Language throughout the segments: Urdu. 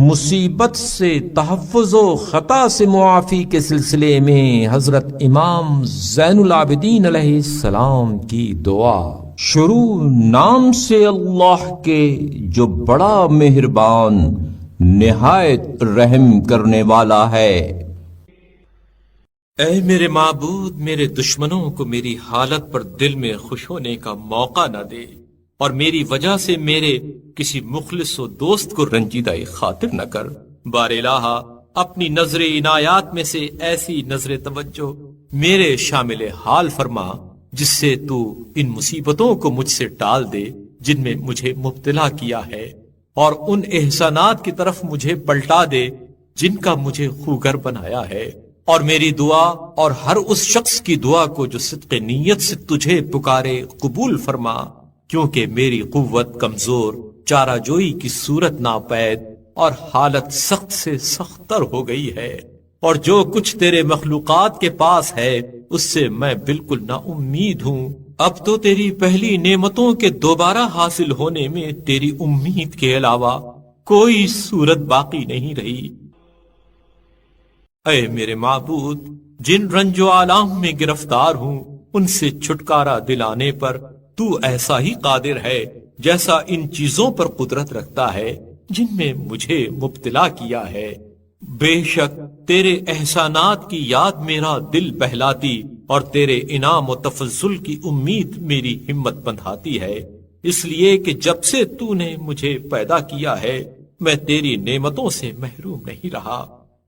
مصیبت سے تحفظ و خطا سے معافی کے سلسلے میں حضرت امام زین العابدین علیہ السلام کی دعا۔ شروع نام سے اللہ کے جو بڑا مہربان نہایت رحم کرنے والا ہے۔ اے میرے معبود، میرے دشمنوں کو میری حالت پر دل میں خوش ہونے کا موقع نہ دے، اور میری وجہ سے میرے کسی مخلص و دوست کو رنجیدہ خاطر نہ کر۔ بار الہ، اپنی نظر عنایات میں سے ایسی نظر توجہ میرے شامل حال فرما جس سے تو ان مصیبتوں کو مجھ سے ٹال دے جن میں مجھے مبتلا کیا ہے، اور ان احسانات کی طرف مجھے پلٹا دے جن کا مجھے خوگر بنایا ہے، اور میری دعا اور ہر اس شخص کی دعا کو جو صدق نیت سے تجھے پکارے قبول فرما، کیونکہ میری قوت کمزور، چارہ جوئی کی صورت ناپید اور حالت سخت سے سخت تر ہو گئی ہے، اور جو کچھ تیرے مخلوقات کے پاس ہے اس سے میں بالکل نا امید ہوں۔ اب تو تیری پہلی نعمتوں کے دوبارہ حاصل ہونے میں تیری امید کے علاوہ کوئی صورت باقی نہیں رہی۔ اے میرے معبود، جن رنج و آلام میں گرفتار ہوں ان سے چھٹکارا دلانے پر تو ایسا ہی قادر ہے جیسا ان چیزوں پر قدرت رکھتا ہے جن میں مجھے مبتلا کیا ہے۔ بے شک تیرے احسانات کی یاد میرا دل بہلاتی اور تیرے انعام و تفضل کی امید میری ہمت بندھاتی ہے، اس لیے کہ جب سے تو نے مجھے پیدا کیا ہے میں تیری نعمتوں سے محروم نہیں رہا،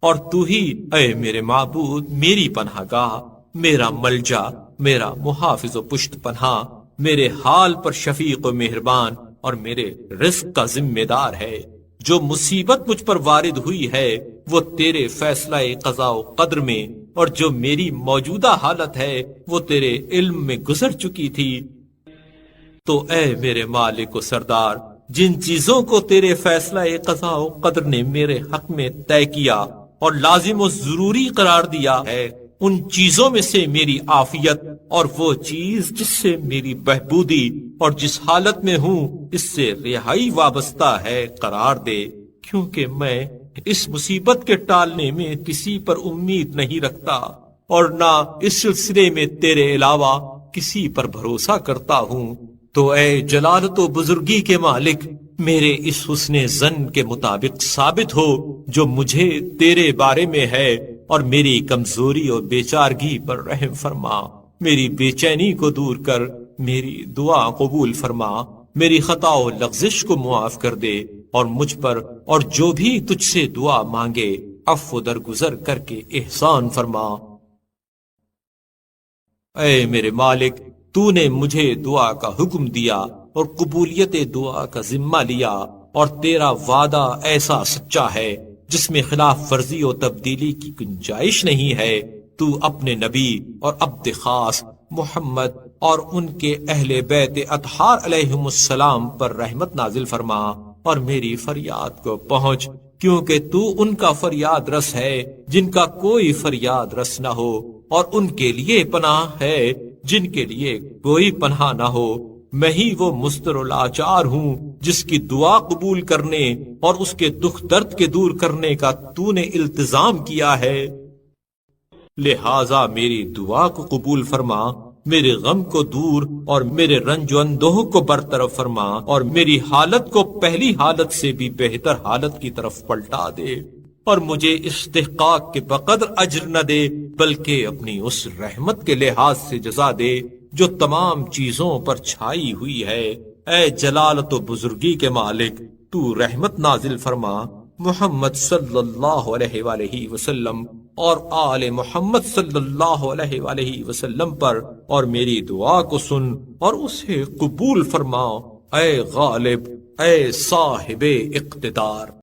اور تو ہی اے میرے معبود میری پناہ گاہ، میرا ملجا، میرا محافظ و پشت پناہ، میرے حال پر شفیق و مہربان اور میرے رزق کا ذمہ دار ہے۔ جو مصیبت مجھ پر وارد ہوئی ہے وہ تیرے فیصلہ قضاء و قدر میں، اور جو میری موجودہ حالت ہے وہ تیرے علم میں گزر چکی تھی۔ تو اے میرے مالک و سردار، جن چیزوں کو تیرے فیصلہ قضاء و قدر نے میرے حق میں طے کیا اور لازم و ضروری قرار دیا ہے، ان چیزوں میں سے میری عافیت اور وہ چیز جس سے میری بہبودی اور جس حالت میں ہوں اس سے رہائی وابستہ ہے قرار دے، کیونکہ میں اس مصیبت کے ٹالنے میں کسی پر امید نہیں رکھتا، اور نہ اس سلسلے میں تیرے علاوہ کسی پر بھروسہ کرتا ہوں۔ تو اے جلالت و بزرگی کے مالک، میرے اس حسن ظن کے مطابق ثابت ہو جو مجھے تیرے بارے میں ہے، اور میری کمزوری اور بیچارگی پر رحم فرما، میری بے چینی کو دور کر میری دعا قبول فرما، میری خطا و لغزش کو معاف کر دے، اور مجھ پر اور جو بھی تجھ سے دعا مانگے عفو درگزر کر کے احسان فرما۔ اے میرے مالک، تو نے مجھے دعا کا حکم دیا اور قبولیت دعا کا ذمہ لیا، اور تیرا وعدہ ایسا سچا ہے جس میں خلاف ورزی و تبدیلی کی گنجائش نہیں ہے۔ تو اپنے نبی اور عبد خاص محمد اور ان کے اہل بیت اطہار علیہم السلام پر رحمت نازل فرما، اور میری فریاد کو پہنچ، کیونکہ تو ان کا فریاد رس ہے جن کا کوئی فریاد رس نہ ہو، اور ان کے لیے پناہ ہے جن کے لیے کوئی پناہ نہ ہو۔ میں ہی وہ مستر و لاچار ہوں جس کی دعا قبول کرنے اور اس کے دکھ درد کے دور کرنے کا تو نے التزام کیا ہے، لہذا میری دعا کو قبول فرما، میرے غم کو دور اور میرے رنج و اندوہ کو برطرف فرما، اور میری حالت کو پہلی حالت سے بھی بہتر حالت کی طرف پلٹا دے، اور مجھے استحقاق کے بقدر اجر نہ دے بلکہ اپنی اس رحمت کے لحاظ سے جزا دے جو تمام چیزوں پر چھائی ہوئی ہے۔ اے جلالت و بزرگی کے مالک، تو رحمت نازل فرما محمد صلی اللہ علیہ وآلہ وسلم اور آل محمد صلی اللہ علیہ وآلہ وسلم پر، اور میری دعا کو سن اور اسے قبول فرما۔ اے غالب، اے صاحب اقتدار۔